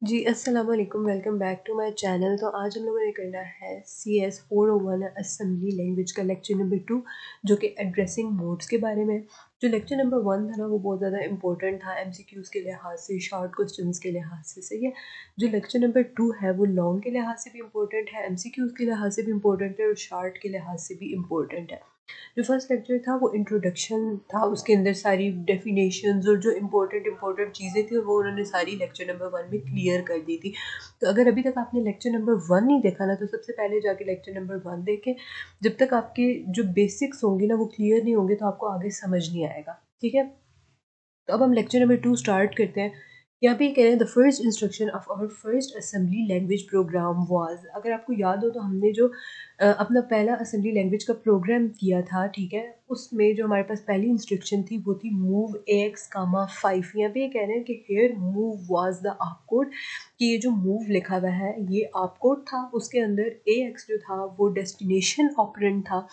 जी, अस्सलाम वालेकुम, welcome back to my channel. तो आज हम लोगों ने करना है CS 401 असेंबली लैंग्वेज का लेक्चर नंबर 2, जो कि एड्रेसिंग मोड्स के बारे में। जो लेक्चर नंबर 1 था ना, वो बहुत ज़्यादा इंपॉर्टेंट था MCQs के लिहाज से, शॉर्ट क्वेश्चंस के लिहाज से, सही है। जो लेक्चर नंबर 2 है वो लॉन्ग के लिहाज से भी इंपॉर्टेंट है, MCQs के लिहाज से भी इंपॉर्टेंट है और शॉर्ट के लिहाज से भी इंपॉर्टेंट है। जो फर्स्ट लेक्चर था वो इंट्रोडक्शन था, उसके अंदर सारी डेफिनेशंस और जो इम्पोर्टेंट इम्पोर्टेंट चीज़ें थी वो उन्होंने सारी लेक्चर नंबर 1 में क्लियर कर दी थी। तो अगर अभी तक आपने लेक्चर नंबर 1 नहीं देखा ना, तो सबसे पहले जाके लेक्चर नंबर 1 देखें। जब तक आपके जो बेसिक्स होंगे ना वो क्लियर नहीं होंगे तो आपको आगे समझ नहीं आएगा, ठीक है। तो अब हम लेक्चर नंबर 2 स्टार्ट करते हैं। यहाँ पे कह रहे हैं the first instruction of our first assembly language program was. अगर आपको याद हो तो हमने जो अपना पहला असेंबली लैंग्वेज का प्रोग्राम किया था, ठीक है, उसमें जो हमारे पास पहली इंस्ट्रक्शन थी वो थी मूव AX, 5। यहाँ पे ये कह रहे हैं कि हेयर मूव वाज द आप कोड, कि ये जो मूव लिखा हुआ है ये आप कोड था। उसके अंदर AX जो था वो डेस्टिनेशन ऑपरेंड था,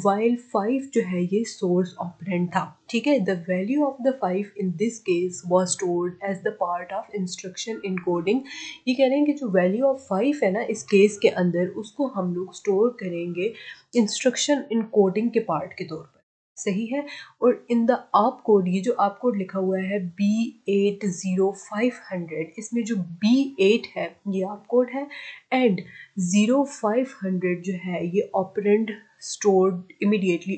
वाइल 5 जो है ये सोर्स ऑपरेंड था, ठीक है। The value of the 5 in this case was stored as the part of instruction encoding. ये कह रहे हैं कि जो वैल्यू ऑफ 5 है ना इस केस के अंदर, उसको हम लोग स्टोर करेंगे इंस्ट्रक्शन इनकोडिंग के पार्ट के तौर पर, सही है। और इन द आप कोड, ये जो आप कोड लिखा हुआ है B80500, इसमें जो B8 है ये आप कोड है, एंड 0500 जो है ये ऑपरेंड स्टोर्ड इमीडिएटली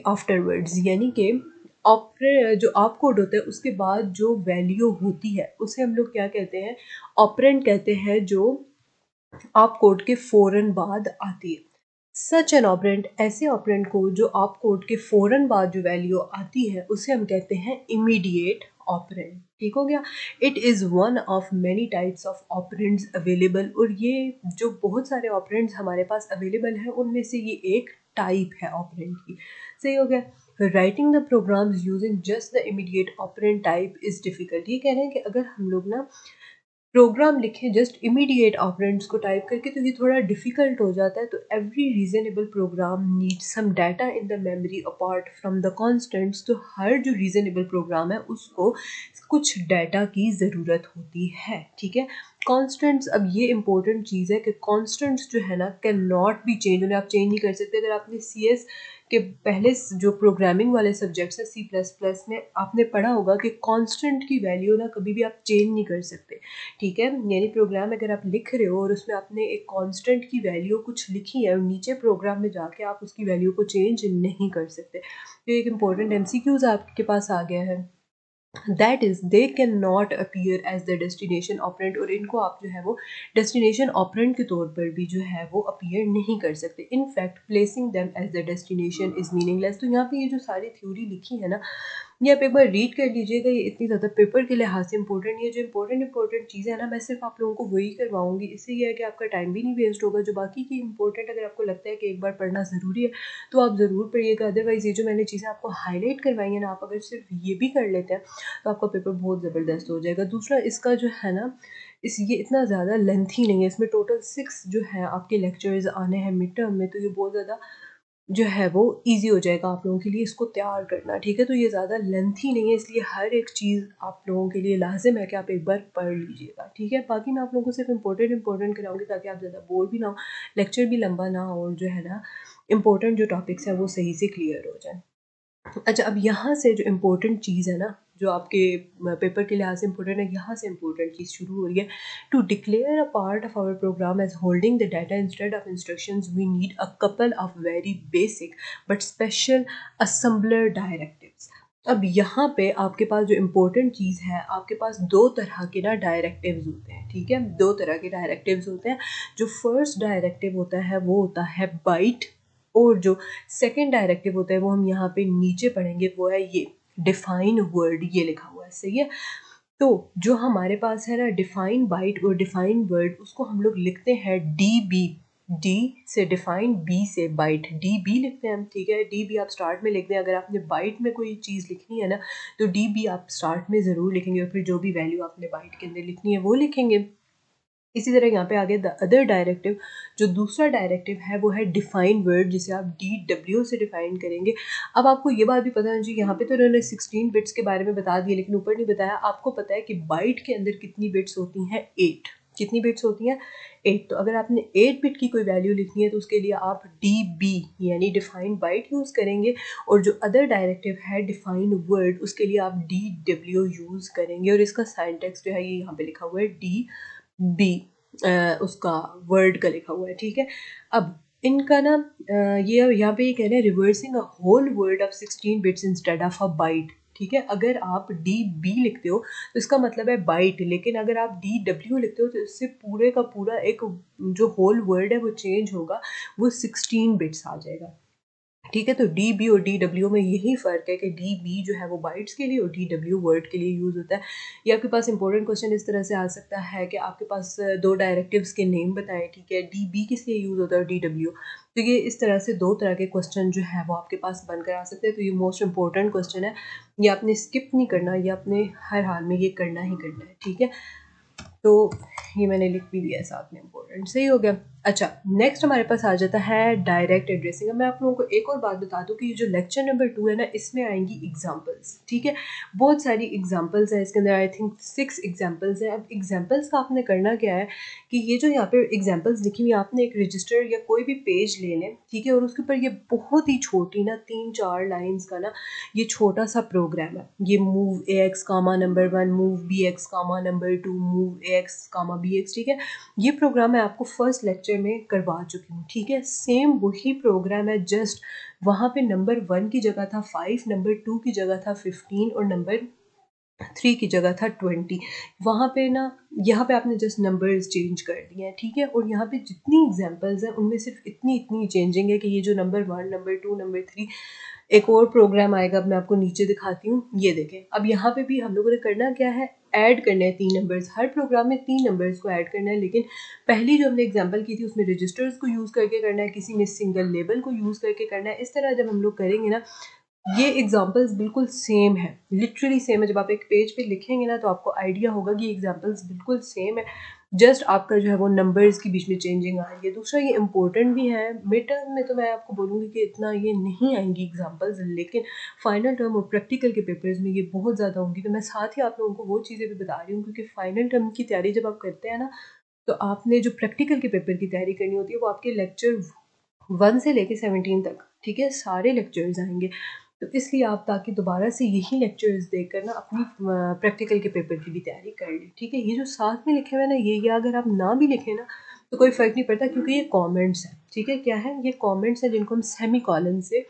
आफ्टरवर्ड्स, यानी कि जो आप कोड होता है उसके बाद जो वैल्यू होती है उसे हम लोग क्या कहते हैं, ऑपरेंड कहते हैं, जो आप कोड के फ़ौरन बाद आती है। सच एन ऑपरेंड, ऐसे ऑपरेंड को जो आप कोड के फ़ौरन बाद जो वैल्यू आती है उसे हम कहते हैं इमीडिएट ऑपरेंड, ठीक हो गया। It is one of many types of operands available, और ये जो बहुत सारे ऑपरेंड्स हमारे पास अवेलेबल हैं उनमें से ये एक टाइप है ऑपरेंड की, सही हो गया। Writing the programs using just the immediate operand type is difficult. ये कह रहे हैं कि अगर हम लोग ना प्रोग्राम लिखें जस्ट इमीडिएट ऑपरेंड्स को टाइप करके तो ये थोड़ा डिफिकल्ट हो जाता है। तो every reasonable program need some data in the memory apart from the constants. तो हर जो रीजनेबल प्रोग्राम है उसको कुछ डाटा की ज़रूरत होती है, ठीक है। कॉन्स्टेंट्स, अब ये इंपॉर्टेंट चीज़ है कि कॉन्स्टेंट्स जो है ना कैन नॉट बी चेंज, उन्हें आप चेंज नहीं कर सकते। अगर आपने CS के पहले जो प्रोग्रामिंग वाले सब्जेक्ट्स हैं C++ में आपने पढ़ा होगा कि कांस्टेंट की वैल्यू ना कभी भी आप चेंज नहीं कर सकते, ठीक है। यानी प्रोग्राम अगर आप लिख रहे हो और उसमें आपने एक कांस्टेंट की वैल्यू कुछ लिखी है और नीचे प्रोग्राम में जाके आप उसकी वैल्यू को चेंज नहीं कर सकते। तो एक इम्पोर्टेंट MCQs आपके पास आ गया है, that is they can not appear as the destination operand, और इनको आप जो है वो डेस्टिनेशन ऑपरेंड के तौर पर भी जो है वो अपीयर नहीं कर सकते। In fact placing them as the destination is meaningless. तो यहाँ पे ये जो सारी थ्योरी लिखी है ना, ये आप एक बार रीड कर लीजिएगा। ये इतनी ज़्यादा पेपर के लिहाज से इंपॉर्टेंट, ये जो इंपॉर्टेंट चीज़ें हैं ना मैं सिर्फ आप लोगों को वही करवाऊंगी। इससे ये है कि आपका टाइम भी नहीं वेस्ट होगा। जो बाकी की इंपॉर्टेंट अगर आपको लगता है कि एक बार पढ़ना ज़रूरी है तो आप ज़रूर पढ़िएगा। अदरवाइज़ ये जो मैंने चीज़ें आपको हाईलाइट करवाई हैं ना, आप अगर सिर्फ ये भी कर लेते हैं तो आपका पेपर बहुत ज़बरदस्त हो जाएगा। दूसरा इसका जो है ना, ये इतना ज़्यादा लेंथी नहीं है। इसमें टोटल 6 जो है आपके लेक्चर्स आने हैं मिड टर्म में, तो ये बहुत ज़्यादा जो है वो ईज़ी हो जाएगा आप लोगों के लिए इसको तैयार करना, ठीक है। तो ये ज़्यादा लेंथी नहीं है, इसलिए हर एक चीज़ आप लोगों के लिए लाजिम है कि आप एक बार पढ़ लीजिएगा, ठीक है। बाकी मैं आप लोगों को सिर्फ इंपॉर्टेंट कराऊंगी ताकि आप ज़्यादा बोर भी ना हो, लेक्चर भी लंबा ना हो, और जो है ना इंपॉर्टेंट जो टॉपिक्स हैं वो सही से क्लियर हो जाए। अच्छा, अब यहाँ से जो इम्पोर्टेंट चीज़ है ना, जो आपके पेपर के लिहाज से इम्पोर्टेंट है, यहाँ से इम्पोर्टेंट चीज़ शुरू हो रही है। To declare a part of our program as holding the data instead of instructions we need a couple of very basic but special assembler directives. अब यहाँ पे आपके पास जो इम्पोर्टेंट चीज़ है, आपके पास दो तरह के ना डायरेक्टिव्स होते हैं, ठीक है। दो तरह के डायरेक्टिव्स होते हैं। जो फर्स्ट डायरेक्टिव होता है वो होता है बाइट, और जो सेकेंड डायरेक्टिव होता है वो हम यहाँ पे नीचे पढ़ेंगे, वो है ये डिफाइन वर्ड, ये लिखा हुआ है, सही है। तो जो हमारे पास है ना डिफाइन बाइट और डिफाइन वर्ड, उसको हम लोग लिखते हैं DB। डी से डिफाइन, बी से बाइट, DB लिखते हैं हम, ठीक है। DB आप स्टार्ट में लिख दें। अगर आपने बाइट में कोई चीज़ लिखनी है ना तो DB आप स्टार्ट में ज़रूर लिखेंगे, और फिर जो भी वैल्यू आपने बाइट के अंदर लिखनी है वो लिखेंगे। इसी तरह यहाँ पे आगे द अदर डायरेक्टिव, जो दूसरा डायरेक्टिव है वो है डिफाइन वर्ड, जिसे आप DW से डिफाइन करेंगे। अब आपको ये बात भी पता है जी, यहाँ पे तो उन्होंने 16 बिट्स के बारे में बता दिया, लेकिन ऊपर नहीं बताया। आपको पता है कि बाइट के अंदर कितनी बिट्स होती हैं? 8। कितनी बिट्स होती हैं? 8। तो अगर आपने 8 बिट की कोई वैल्यू लिखनी है तो उसके लिए आप DB यानी डिफाइन बाइट यूज़ करेंगे, और जो अदर डायरेक्टिव है डिफाइन वर्ड, उसके लिए आप DW यूज़ करेंगे। और इसका साइंटेक्स जो है ये यहाँ पे लिखा हुआ है DB, उसका वर्ड का लिखा हुआ है, ठीक है। अब इनका ना ये यहाँ पे ये कह रहे हैं reserving a whole word of 16 bits instead of a byte, ठीक है। अगर आप DB लिखते हो तो इसका मतलब है बाइट, लेकिन अगर आप DW लिखते हो तो इससे पूरे का पूरा एक जो होल वर्ड है वो चेंज होगा, वो 16 बिट्स आ जाएगा, ठीक है। तो DB और DW में यही फ़र्क है कि DB जो है वो बाइट्स के लिए और DW वर्ड के लिए यूज़ होता है। ये आपके पास इंपॉर्टेंट क्वेश्चन इस तरह से आ सकता है कि आपके पास दो डायरेक्टिव्स के नेम बताएं, ठीक है। DB किस लिए यूज़ होता है और DW, तो ये इस तरह से दो तरह के क्वेश्चन जो है वो आपके पास बनकर आ सकते हैं। तो ये मोस्ट इंपॉर्टेंट क्वेश्चन है, ये आपने स्किप नहीं करना, ये आपने हर हाल में ये करना ही करना है, ठीक है। तो ये मैंने लिख भी दिया है साथ में, इंपॉर्टेंट, सही हो गया। अच्छा, नेक्स्ट हमारे पास आ जाता है डायरेक्ट एड्रेसिंग। अब मैं आप लोगों को एक और बात बता दूं कि ये जो लेक्चर नंबर 2 है ना, इसमें आएंगी एग्जांपल्स, ठीक है। बहुत सारी एग्जांपल्स हैं इसके अंदर, आई थिंक 6 एग्जांपल्स हैं। अब एग्जांपल्स का आपने करना क्या है कि ये जो यहाँ पे एग्जांपल्स लिखी हुई, आपने एक रजिस्टर या कोई भी पेज ले लें, ठीक है, और उसके ऊपर ये बहुत ही छोटी ना 3-4 लाइन्स का ना ये छोटा सा प्रोग्राम है, ये मूव AX कामा नंबर 1, मूव BX कामा नंबर 2, मूव AX कामा BX, ठीक है। ये प्रोग्राम मैं आपको फर्स्ट लेक्चर में करवा चुकी हूँ, ठीक है। सेम वही प्रोग्राम है, जस्ट वहाँ पे नंबर 1 की जगह था 5, नंबर 2 की जगह था 15 और नंबर 3 की जगह था 20। वहाँ पे ना, यहाँ पे आपने जस्ट नंबर्स चेंज कर दिए हैं, ठीक है। और यहाँ पे जितनी एग्जांपल्स हैं उनमें सिर्फ इतनी इतनी चेंजिंग है कि ये जो नंबर 1, नंबर 2, नंबर 3, एक और प्रोग्राम आएगा, अब मैं आपको नीचे दिखाती हूँ, ये देखें। अब यहाँ पे भी हम लोगों ने करना क्या है, ऐड करने हैं 3 नंबर्स। हर प्रोग्राम में 3 नंबर्स को ऐड करना है, लेकिन पहली जो हमने एग्जांपल की थी उसमें रजिस्टर्स को यूज़ करके करना है, किसी में सिंगल लेबल को यूज़ करके करना है। इस तरह जब हम लोग करेंगे ना, ये एग्जांपल्स बिल्कुल सेम है, लिटरली सेम है। जब आप एक पेज पे लिखेंगे ना तो आपको आइडिया होगा कि एग्जांपल्स बिल्कुल सेम है, जस्ट आपका जो है वो नंबर्स के बीच में चेंजिंग आ रही है। दूसरा, ये इंपॉर्टेंट भी है। मिड टर्म में तो मैं आपको बोलूँगी कि इतना ये नहीं आएंगी एग्जांपल्स, लेकिन फाइनल टर्म और प्रैक्टिकल के पेपर्स में ये बहुत ज़्यादा होंगी। तो मैं साथ ही आप लोगों को वो चीज़ें भी बता रही हूँ, क्योंकि फाइनल टर्म की तैयारी जब आप करते हैं ना, तो आपने जो प्रैक्टिकल के पेपर की तैयारी करनी होती है वो आपके लेक्चर 1 से लेके 17 तक, ठीक है, सारे लेक्चर्स आएंगे। तो इसलिए आप ताकि दोबारा से यही लेक्चर्स देखकर ना अपनी प्रैक्टिकल के पेपर की भी तैयारी कर लें, ठीक है। ये जो साथ में लिखे हुए हैं ना, ये अगर आप ना भी लिखें ना तो कोई फ़र्क नहीं पड़ता, क्योंकि ये कमेंट्स हैं, ठीक है। क्या है, ये कमेंट्स हैं जिनको हम सेमी कॉलन से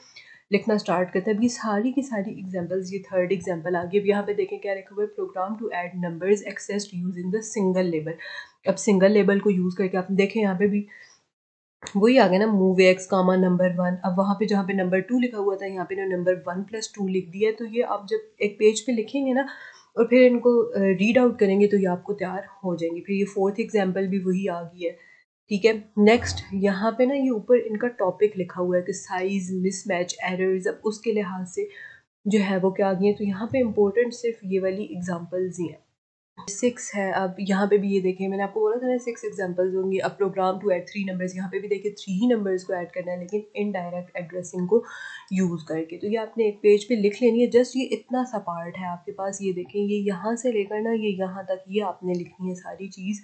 लिखना स्टार्ट करते हैं। अब ये सारी की सारी एग्जांपल्स, ये थर्ड एग्जांपल आ गई। अब यहाँ पे देखें क्या लिखा हुआ है, program to add numbers accessed using the single label. अब सिंगल लेबल को यूज़ करके आप देखें, यहाँ पे भी वही आ गया ना, मूव एक्स कामा नंबर 1। अब वहाँ पे जहाँ पे नंबर 2 लिखा हुआ था, यहाँ पे ना नंबर 1+2 लिख दिया है। तो ये आप जब एक पेज पे लिखेंगे ना और फिर इनको रीड आउट करेंगे तो ये आपको तैयार हो जाएंगी। फिर ये फोर्थ एग्जाम्पल भी वही आ गई है, ठीक है। नेक्स्ट, यहाँ पे ना ये ऊपर इनका टॉपिक लिखा हुआ है कि साइज मिसमैच एरर्स। अब उसके लिहाज से जो है वो क्या आ गई है, तो यहाँ पे इंपॉर्टेंट सिर्फ ये वाली एग्जाम्पल्स ही हैं। 6 है। अब यहाँ पे भी ये देखें, मैंने आपको बोला था ना 6 एग्जांपल्स होंगी। अब प्रोग्राम टू ऐड 3 नंबर्स, यहाँ पे भी देखिए 3 ही नंबर्स को ऐड करना है, लेकिन इनडायरेक्ट एड्रेसिंग को यूज़ करके। तो ये आपने एक पेज पे लिख लेनी है, जस्ट ये इतना सा पार्ट है आपके पास। ये देखें, ये यहाँ से लेकर ना ये यहाँ तक, ये आपने लिखनी है सारी चीज़,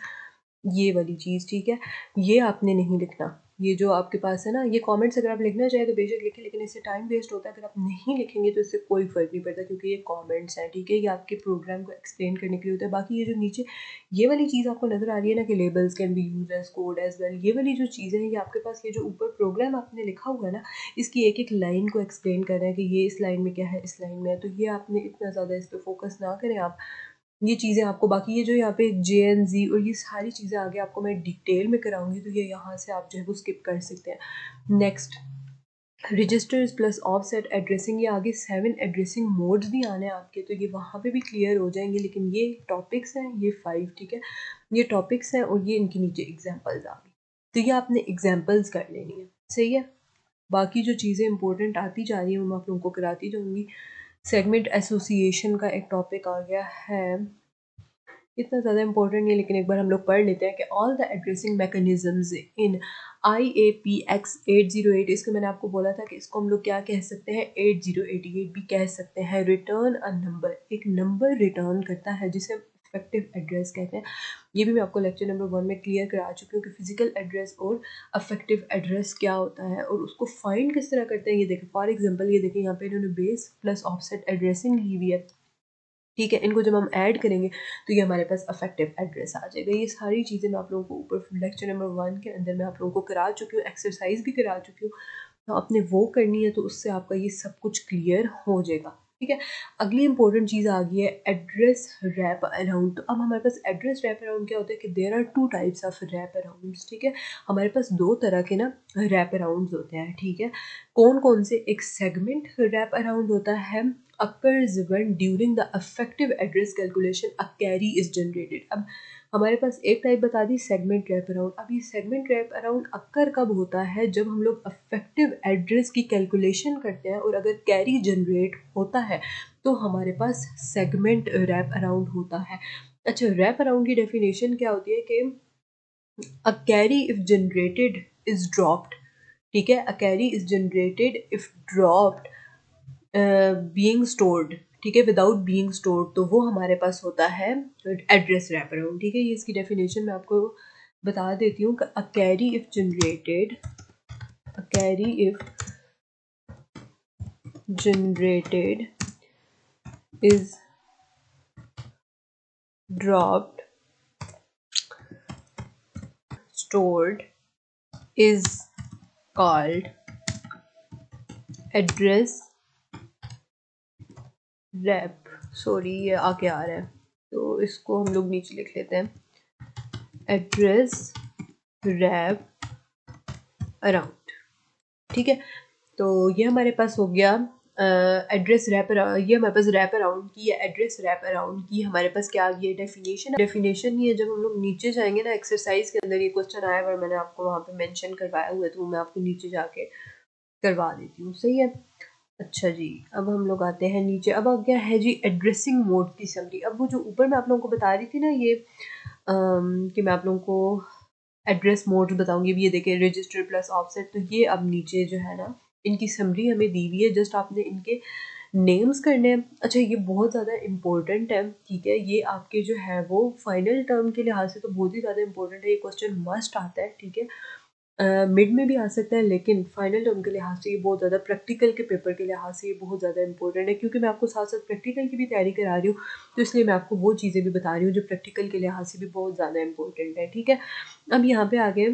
ये वाली चीज़, ठीक है। ये आपने नहीं लिखना, ये जो आपके पास है ना, ये कमेंट्स अगर आप लिखना चाहें तो बेशक लिखें, लेकिन इससे टाइम वेस्ट होता है। अगर आप नहीं लिखेंगे तो इससे कोई फ़र्क नहीं पड़ता, क्योंकि ये कमेंट्स हैं, ठीक है। ये आपके प्रोग्राम को एक्सप्लेन करने के लिए होता है। बाकी ये जो नीचे ये वाली चीज़ आपको नज़र आ रही है ना कि labels can be use as code as well, ये वाली जो चीज़ें हैं, ये आपके पास ये जो ऊपर प्रोग्राम आपने लिखा हुआ है ना, इसकी एक एक लाइन को एक्सप्लेन कर रहे हैं कि ये इस लाइन में क्या है, इस लाइन में है। तो ये आपने इतना ज़्यादा इस पर फोकस ना करें आप, ये चीज़ें आपको। बाकी ये जो यहाँ पे JNZ और ये सारी चीज़ें आगे आपको मैं डिटेल में कराऊंगी, तो ये यहाँ से आप जो है वो स्किप कर सकते हैं। Next, registers plus offset addressing, ये आगे 7 एड्रेसिंग मोड्स भी आने हैं आपके, तो ये वहाँ पे भी क्लियर हो जाएंगे। लेकिन ये टॉपिक्स हैं, ये 5, ठीक है, ये टॉपिक्स हैं और ये इनके नीचे एग्जाम्पल्स आ गए। तो ये आपने एग्जाम्पल्स कर लेनी है, सही है। बाकी जो चीज़ें इंपॉर्टेंट आती जा रही हैं वो मैं आप लोगों को कराती जाऊँगी। सेगमेंट एसोसिएशन का एक टॉपिक आ गया है, इतना ज़्यादा इंपॉर्टेंट नहीं है, लेकिन एक बार हम लोग पढ़ लेते हैं कि all the addressing mechanisms in IAPX 808, इसको मैंने आपको बोला था कि इसको हम लोग क्या कह सकते हैं, 8088 भी कह सकते हैं। रिटर्न अ नंबर, एक नंबर रिटर्न करता है जिसे इफेक्टिव एड्रेस कहते हैं। ये भी मैं आपको लेक्चर नंबर 1 में क्लियर करा चुकी हूँ कि फिजिकल एड्रेस और अफेक्टिव एड्रेस क्या होता है और उसको फाइंड किस तरह करते हैं। ये देखें फॉर एग्जांपल, ये देखें यहाँ पे इन्होंने बेस प्लस ऑफसेट एड्रेसिंग ली हुई है, ठीक है। इनको जब हम ऐड करेंगे तो ये हमारे पास अफेक्टिव एड्रेस आ जाएगा। ये सारी चीज़ें मैं आप लोगों को ऊपर लेक्चर नंबर 1 के अंदर मैं आप लोगों को करा चुकी हूँ, एक्सरसाइज भी करा चुकी हूँ। तो आपने वो करनी है तो उससे आपका ये सब कुछ क्लियर हो जाएगा, ठीक है। अगली इंपॉर्टेंट चीज़ आ गई है एड्रेस रैप अराउंड। तो अब हमारे पास एड्रेस रैप अराउंड क्या होता है कि there are 2 types of wrap arounds, ठीक है। हमारे पास 2 तरह के ना रैप अराउंड्स होते हैं, ठीक है। कौन कौन से, एक सेगमेंट रैप अराउंड होता है, occurs when during the effective address calculation a carry is generated। अब हमारे पास एक टाइप बता दी सेगमेंट रैप अराउंड। अब ये सेगमेंट रैप अराउंड अक्कर कब होता है, जब हम लोग अफेक्टिव एड्रेस की कैलकुलेशन करते हैं और अगर कैरी जनरेट होता है तो हमारे पास सेगमेंट रैप अराउंड होता है। अच्छा, रैप अराउंड की डेफिनेशन क्या होती है कि अ carry if generated is dropped, ठीक है। अ carry is generated if dropped being stored, ठीक है, विदाउट बीइंग स्टोर्ड, तो वो हमारे पास होता है एड्रेस रैप अराउंड, ठीक है। ये इसकी डेफिनेशन मैं आपको बता देती हूँ। A carry if generated, a carry if generated is dropped stored is called address wrap. Sorry ये आगे आ रहा है तो इसको हम लोग नीचे लिख लेते हैं, एड्रेस रैप अराउंड, ठीक है। तो ये हमारे पास हो गया एड्रेस रैप, ये हमारे पास रैप अराउंड की या एड्रेस रैप अराउंड की हमारे पास क्या आ गई है डेफिनेशन। डेफिनेशन ये जब हम लोग नीचे जाएंगे ना एक्सरसाइज के अंदर, ये क्वेश्चन आया और मैंने आपको वहाँ पे मेंशन करवाया हुआ है तो मैं आपको नीचे जाके करवा देती हूँ, सही है। अच्छा जी, अब हम लोग आते हैं नीचे। अब आ गया है जी एड्रेसिंग मोड की समरी। अब वो जो ऊपर मैं आप लोगों को बता रही थी ना ये कि मैं आप लोगों को एड्रेस मोड बताऊंगी, ये देखिए रजिस्टर प्लस ऑफसेट, तो ये अब नीचे जो है ना इनकी समरी हमें दी हुई है, जस्ट आपने इनके नेम्स करने हैं। अच्छा, ये बहुत ज़्यादा इंपॉर्टेंट है, ठीक है। ये आपके जो है वो फाइनल टर्म के लिहाज से तो बहुत ही ज़्यादा इंपॉर्टेंट है, ये क्वेश्चन मस्ट आता है, ठीक है। मिड में भी आ सकता है लेकिन फाइनल टर्म के लिहाज से ये बहुत ज़्यादा, प्रैक्टिकल के पेपर के लिहाज से ये बहुत ज़्यादा इंपॉर्टेंट है, क्योंकि मैं आपको साथ साथ प्रैक्टिकल की भी तैयारी करा रही हूँ तो इसलिए मैं आपको वो चीज़ें भी बता रही हूँ जो प्रैक्टिकल के लिहाज से भी बहुत ज़्यादा इंपॉर्टेंट है, ठीक है। अब यहाँ पे आ गए,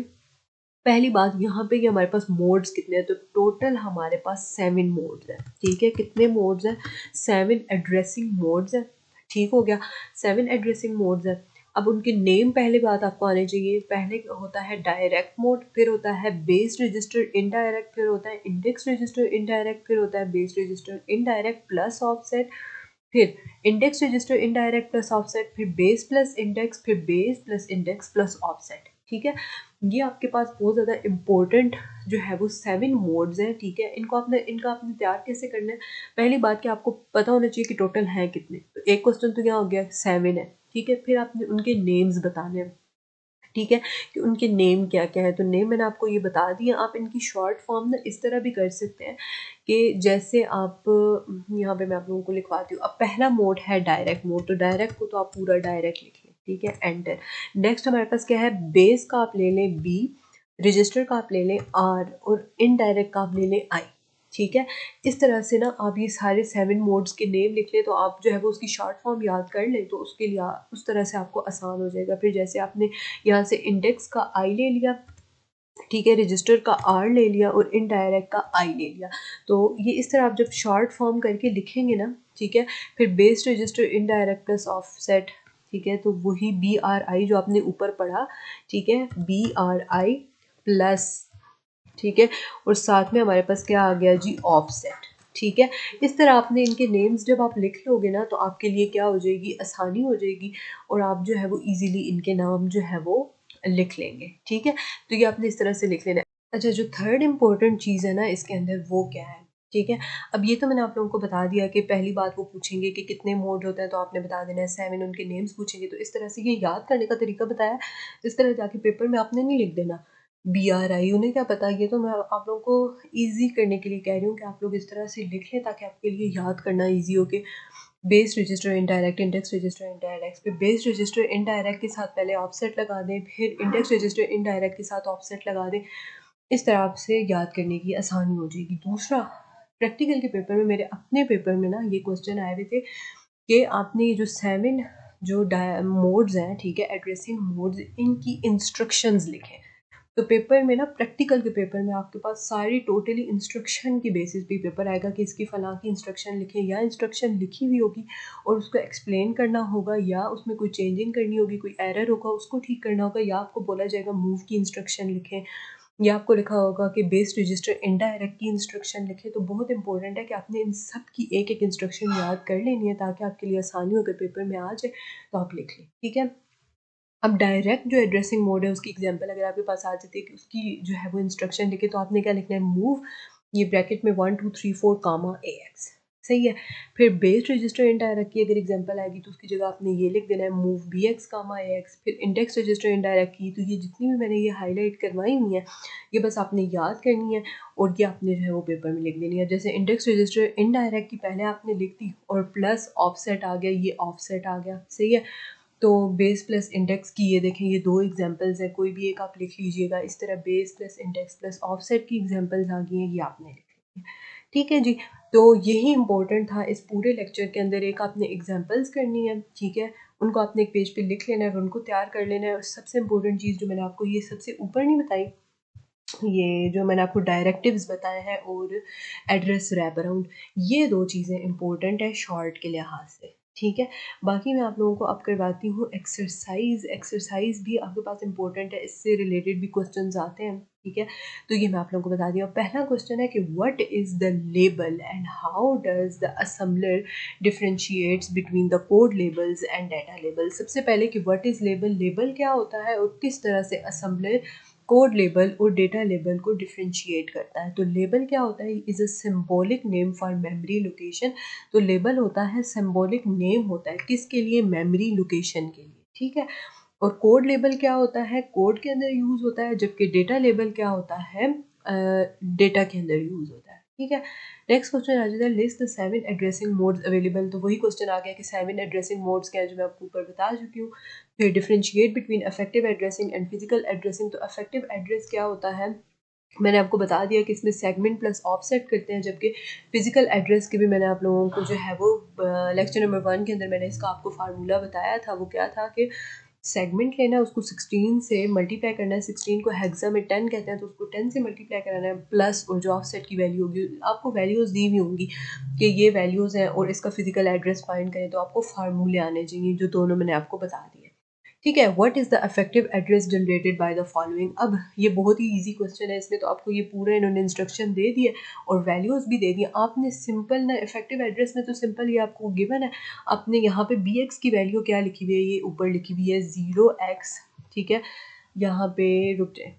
पहली बात यहाँ पे कि हमारे पास मोड्स कितने हैं, तो टोटल हमारे पास 7 मोड्स हैं, ठीक है। कितने मोड्स हैं, 7 एड्रेसिंग मोड्स हैं, ठीक हो गया। 7 एड्रेसिंग मोड्स हैं। अब उनके नेम पहले बात आपको आने चाहिए। पहले होता है डायरेक्ट मोड, फिर होता है बेस रजिस्टर इनडायरेक्ट, फिर होता है इंडेक्स रजिस्टर इनडायरेक्ट, फिर होता है base register indirect plus offset, फिर index register indirect plus offset, फिर बेस प्लस इंडेक्स, फिर base plus index plus offset, ठीक है। ये आपके पास बहुत ज़्यादा इंपॉर्टेंट जो है वो 7 मोड्स हैं, ठीक है। इनका आपने तैयार कैसे करना है, पहली बात कि आपको पता होना चाहिए कि टोटल हैं कितने। तो एक क्वेश्चन तो क्या हो गया, 7 है, ठीक है। फिर आपने उनके नेम्स बताने हैं, ठीक है, कि उनके नेम क्या क्या है। तो नेम मैंने आपको ये बता दिया। आप इनकी शॉर्ट फॉर्म ना इस तरह भी कर सकते हैं कि जैसे आप यहाँ पे मैं आप लोगों को लिखवाती हूँ। अब पहला मोड है डायरेक्ट मोड, तो डायरेक्ट को तो आप पूरा डायरेक्ट लिख लें, ठीक है, एंटर। नेक्स्ट हमारे पास क्या है, बेस का आप ले लें बी, रजिस्टर का आप ले लें आर और इनडायरेक्ट का आप ले लें आई, ठीक है। इस तरह से ना आप ये सारे 7 मोड्स के नेम लिख लें तो आप जो है वो उसकी शॉर्ट फॉर्म याद कर लें तो उसके लिए उस तरह से आपको आसान हो जाएगा। फिर जैसे आपने यहाँ से इंडेक्स का आई ले लिया, ठीक है, रजिस्टर का आर ले लिया और इनडायरेक्ट का आई ले लिया, तो ये इस तरह आप जब शॉर्ट फॉर्म करके लिखेंगे ना, ठीक है। फिर base register indirect plus offset, ठीक है, तो वही बी आर आई जो आपने ऊपर पढ़ा, ठीक है, बी आर आई प्लस, ठीक है, और साथ में हमारे पास क्या आ गया जी, ऑफसेट, ठीक है। इस तरह आपने इनके नेम्स जब आप लिख लोगे ना तो आपके लिए क्या हो जाएगी, आसानी हो जाएगी और आप जो है वो इजीली इनके नाम जो है वो लिख लेंगे, ठीक है। तो ये आपने इस तरह से लिख लेना है। अच्छा, जो थर्ड इम्पोर्टेंट चीज़ है ना इसके अंदर वो क्या है, ठीक है। अब ये तो मैंने आप लोगों को बता दिया कि पहली बात वो पूछेंगे कि कितने मोड होते हैं, तो आपने बता देना है 7, उनके नेम्स पूछेंगे, तो इस तरह से ये याद करने का तरीका बताया। इस तरह जाके पेपर में आपने नहीं लिख देना BRI, उन्हें क्या पता। ये तो मैं आप लोगों को ईजी करने के लिए कह रही हूँ कि आप लोग इस तरह से लिख लें ताकि आपके लिए याद करना ईजी हो। कि base register indirect, index register indirect, फिर बेस रजिस्टर इनडायरेक्ट के साथ पहले ऑफसेट लगा दें, फिर इंडेक्स रजिस्टर इनडायरेक्ट के साथ ऑफसेट लगा दें। इस तरह से याद करने की आसानी हो जाएगी। दूसरा, प्रैक्टिकल के पेपर में, मेरे अपने पेपर में ना ये क्वेश्चन आए हुए थे कि आपने ये जो 7 जो मोड्स हैं, ठीक है, एड्रेसिंग मोड्स, इनकी इंस्ट्रक्शंस लिखें। तो पेपर में ना, प्रैक्टिकल के पेपर में आपके पास सारी टोटली इंस्ट्रक्शन की बेसिस पे पेपर आएगा कि इसकी फलां की इंस्ट्रक्शन लिखें, या इंस्ट्रक्शन लिखी हुई होगी और उसको एक्सप्लेन करना होगा, या उसमें कोई चेंजिंग करनी होगी, कोई एरर होगा उसको ठीक करना होगा, या आपको बोला जाएगा मूव की इंस्ट्रक्शन लिखें, या आपको लिखा होगा कि बेस रजिस्टर इनडायरेक्ट की इंस्ट्रक्शन लिखें। तो बहुत इंपॉर्टेंट है कि आपने इन सब की एक एक इंस्ट्रक्शन याद कर लेनी है ताकि आपके लिए आसानी हो, अगर पेपर में आ जाए तो आप लिख लें, ठीक है। अब डायरेक्ट जो एड्रेसिंग मोड है उसकी एग्जांपल अगर आपके पास आ जाती है कि उसकी जो है वो इंस्ट्रक्शन लिखे, तो आपने क्या लिखना है, मूव, ये ब्रैकेट में 1 2 3 4 कामा AX, सही है। फिर बेस रजिस्टर इनडायरेक्ट की अगर एग्जांपल आएगी तो उसकी जगह आपने ये लिख देना है, मूव BX कामा AX। फिर इंडेक्स रजिस्टर इनडायरेक्ट की, तो ये जितनी भी मैंने ये हाईलाइट करवाई हुई है, ये बस आपने याद करनी है और ये आपने जो है वो पेपर में लिख देनी है। जैसे इंडेक्स रजिस्टर इनडायरेक्ट की पहले आपने लिख दी और प्लस ऑफसेट आ गया, ये ऑफसेट आ गया, सही है। तो बेस प्लस इंडेक्स की ये देखें, ये दो एग्जांपल्स हैं, कोई भी एक आप लिख लीजिएगा। इस तरह base plus index plus offset की एग्जांपल्स आ गई हैं, ये आपने लिख ली है, ठीक है जी। तो यही इंपॉर्टेंट था इस पूरे लेक्चर के अंदर, एक आपने एग्जांपल्स करनी है, ठीक है, उनको आपने एक पेज पे लिख लेना है और उनको तैयार कर लेना है। और सबसे इंपॉर्टेंट चीज़ जो मैंने आपको ये सबसे ऊपर नहीं बताई, ये जो मैंने आपको डायरेक्टिव्स बताए हैं और एड्रेस रैप अराउंड, ये दो चीज़ें इंपॉर्टेंट है शॉर्ट के लिहाज से, ठीक है। बाकी मैं आप लोगों को अब करवाती हूँ एक्सरसाइज। एक्सरसाइज भी आपके पास इंपॉर्टेंट है, इससे रिलेटेड भी क्वेश्चंस आते हैं, ठीक है। तो ये मैं आप लोगों को बता दी हूँ। पहला क्वेश्चन है कि what is the label and how does the assembler differentiates between the code labels and data labels. सबसे पहले कि व्हाट इज़ लेबल, लेबल क्या होता है और किस तरह से असम्बलर कोड लेबल और डेटा लेबल को डिफरेंशिएट करता है। तो लेबल क्या होता है, is a symbolic name for memory location. तो लेबल होता है सिंबॉलिक नेम होता है किसके लिए, मेमोरी लोकेशन के लिए, ठीक है। और कोड लेबल क्या होता है, कोड के अंदर यूज होता है, जबकि डेटा लेबल क्या होता है, डेटा के अंदर यूज होता है, ठीक है। नेक्स्ट क्वेश्चन आ जाता है, list the 7 addressing modes available. तो वही क्वेश्चन आ गया कि 7 एड्रेसिंग मोड्स क्या है, जो मैं आपको ऊपर बता चुकी हूँ। फिर differentiate between affective addressing and physical addressing. तो अफेक्टिव एड्रेस क्या होता है, मैंने आपको बता दिया कि इसमें सेगमेंट प्लस ऑफसेट करते हैं, जबकि फिजिकल एड्रेस के भी मैंने आप लोगों को जो है वो लेक्चर नंबर 1 के अंदर मैंने इसका आपको फार्मूला बताया था। वो क्या था कि सेगमेंट लेना है, उसको 16 से मल्टीप्लाई करना है, 16 को हेक्सा में 10 कहते हैं, तो उसको 10 से मल्टीप्लाई कराना है, प्लस और जो ऑफसेट की वैल्यू होगी, आपको वैल्यूज़ दी हुई होंगी कि ये वैल्यूज़ हैं और इसका फिजिकल एड्रेस फाइंड करें, तो आपको फार्मूले आने चाहिए जो दोनों मैंने आपको बता दिए, ठीक है। What is the effective address generated by the following. अब ये बहुत ही इजी क्वेश्चन है, इसमें तो आपको ये पूरा इन्होंने इंस्ट्रक्शन दे दिए और वैल्यूज़ भी दे दी। आपने सिंपल ना, इफेक्टिव एड्रेस में तो सिंपल ये आपको गिवन है, आपने यहाँ पे BX की वैल्यू क्या लिखी हुई है, ये ऊपर लिखी हुई है 0x, ठीक है। यहाँ पे रुक जाए,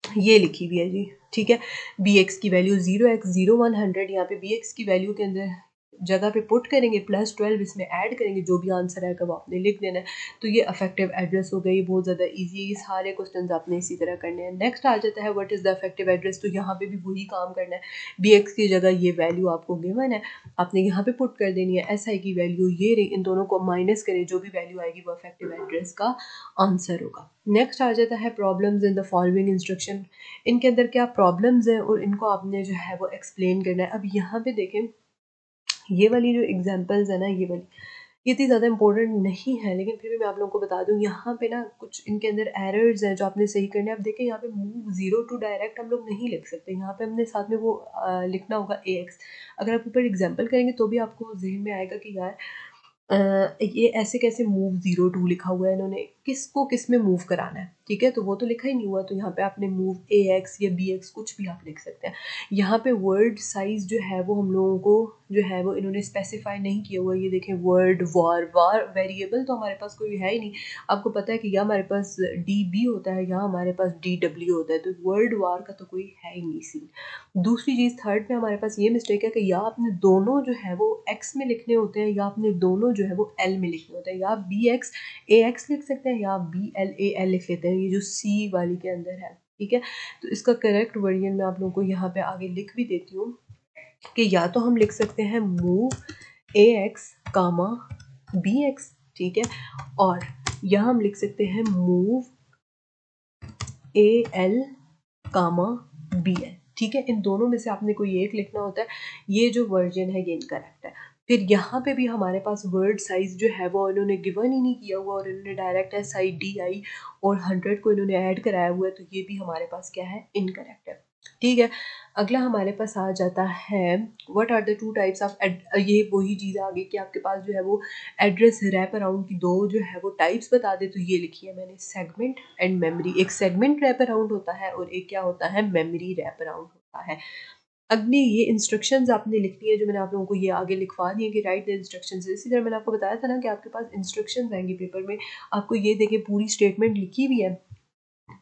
ये लिखी हुई है जी, ठीक है। BX की वैल्यू 0x 0100, यहाँ पे BX की वैल्यू के अंदर जगह पे पुट करेंगे, +12 इसमें ऐड करेंगे, जो भी आंसर आएगा वो आपने लिख देना है। तो ये अफेक्टिव एड्रेस हो गया, ये बहुत ज़्यादा इजी है, ये सारे क्वेश्चंस आपने इसी तरह करने हैं। नेक्स्ट आ जाता है what is the effective address. तो यहाँ पे भी वही काम करना है, BX की जगह ये वैल्यू आपको गिवन है, आपने यहाँ पे पुट कर देनी है, SI की वैल्यू ये रही, इन दोनों को माइनस करें, जो भी वैल्यू आएगी वो इफेक्टिव एड्रेस का आंसर होगा। नेक्स्ट आ जाता है problems in the following instruction. इनके अंदर क्या प्रॉब्लम्स हैं और इनको आपने जो है वो एक्सप्लेन करना है। अब यहाँ पे देखें, ये वाली जो एग्जांपल्स है ना, ये वाली ये इतनी ज़्यादा इंपॉर्टेंट नहीं है, लेकिन फिर भी मैं आप लोगों को बता दूं, यहाँ पे ना कुछ इनके अंदर एरर्स हैं जो आपने सही करने हैं। अब देखें, यहाँ पे मूव 0 टू डायरेक्ट हम लोग नहीं लिख सकते, यहाँ पे हमने साथ में वो लिखना होगा AX। अगर आप ऊपर एग्जाम्पल करेंगे तो भी आपको जहन में आएगा कि यार ये ऐसे कैसे मूव 02 लिखा हुआ है, इन्होंने किसको किस में मूव कराना है, ठीक है, तो वो तो लिखा ही नहीं हुआ, तो यहाँ पे आपने मूव AX या BX कुछ भी आप लिख सकते हैं। यहाँ पे वर्ड साइज जो है वो हम लोगों को जो है वो इन्होंने स्पेसिफाई नहीं किया हुआ। ये देखें वर्ड वार वेरिएबल तो हमारे पास कोई है ही नहीं। आपको पता है कि या हमारे पास DB होता है या हमारे पास DW होता है, तो वर्ड वार का तो कोई है ही नहीं सीन। दूसरी चीज़ थर्ड में हमारे पास ये मिस्टेक है कि या आपने दोनों जो है वो x में लिखने होते हैं या आपने दोनों जो है वो l में लिखने होते हैं। या आप BX AX लिख सकते हैं या आप BL AL लिख लेते हैं, ये जो C वाली के अंदर है, ठीक है। तो इसका करेक्ट वर्जन मैं आप लोगों को यहाँ पे आगे लिख भी देती हूँ कि या तो हम लिख सकते हैं मूव AX कामा BX, ठीक है, और या हम लिख सकते हैं मूव AL कामा BL, ठीक है। इन दोनों में से आपने कोई एक लिखना होता है। ये जो वर्जन है ये इनकरेक्ट है। फिर यहाँ पे भी हमारे पास वर्ड साइज जो है वो इन्होंने गिवन ही नहीं किया हुआ और इन्होंने डायरेक्ट SIDI और 100 को इन्होंने ऐड कराया हुआ है, तो ये भी हमारे पास क्या है, इनकरेक्ट है, ठीक है। अगला हमारे पास आ जाता है what are the two types of, ये वही चीज़ आ गई कि आपके पास जो है वो एड्रेस रैप अराउंड की दो जो है वो टाइप्स बता दे। तो ये लिखी है मैंने, सेगमेंट एंड मेमोरी। एक सेगमेंट रैप अराउंड होता है और एक क्या होता है, मेमोरी रैप अराउंड होता है। अगली ये इंस्ट्रक्शंस आपने लिखनी है, जो मैंने आप लोगों को ये आगे लिखवा दी है कि राइट द इंस्ट्रक्शंस। इसी तरह मैंने आपको बताया था ना कि आपके पास इंस्ट्रक्शंस आएंगी पेपर में, आपको ये देखिए पूरी स्टेटमेंट लिखी हुई है,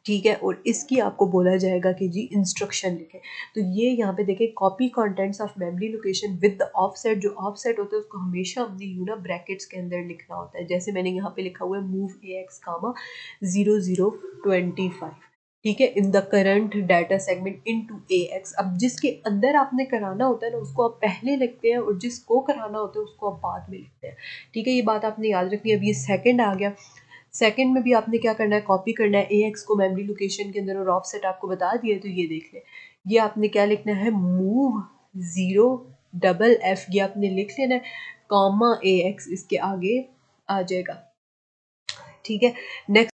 ठीक है, और इसकी आपको बोला जाएगा कि जी इंस्ट्रक्शन लिखें। तो ये यहाँ पे देखिए, copy contents of memory location with the offset. जो ऑफसेट होता है उसको हमेशा हमने यूँ ना ब्रैकेट्स के अंदर लिखना होता है, जैसे मैंने यहाँ पे लिखा हुआ है मूव AX कामा 0025, ठीक है, in the current data segment into AX। अब जिसके अंदर आपने कराना होता है ना उसको आप पहले लिखते हैं और जिसको कराना होता है उसको आप बाद में लिखते हैं, ठीक है। ये बात आपने याद रखनी है। अब ये सेकंड आ गया, सेकंड में भी आपने क्या करना है, कॉपी करना है AX को मेमोरी लोकेशन के अंदर और ऑफसेट आपको बता दिया। तो ये देख लें, ये आपने क्या लिखना है, मूव 0FF, ये आपने लिख लेना है, कॉमा AX इसके आगे आ जाएगा, ठीक है। नेक्स्ट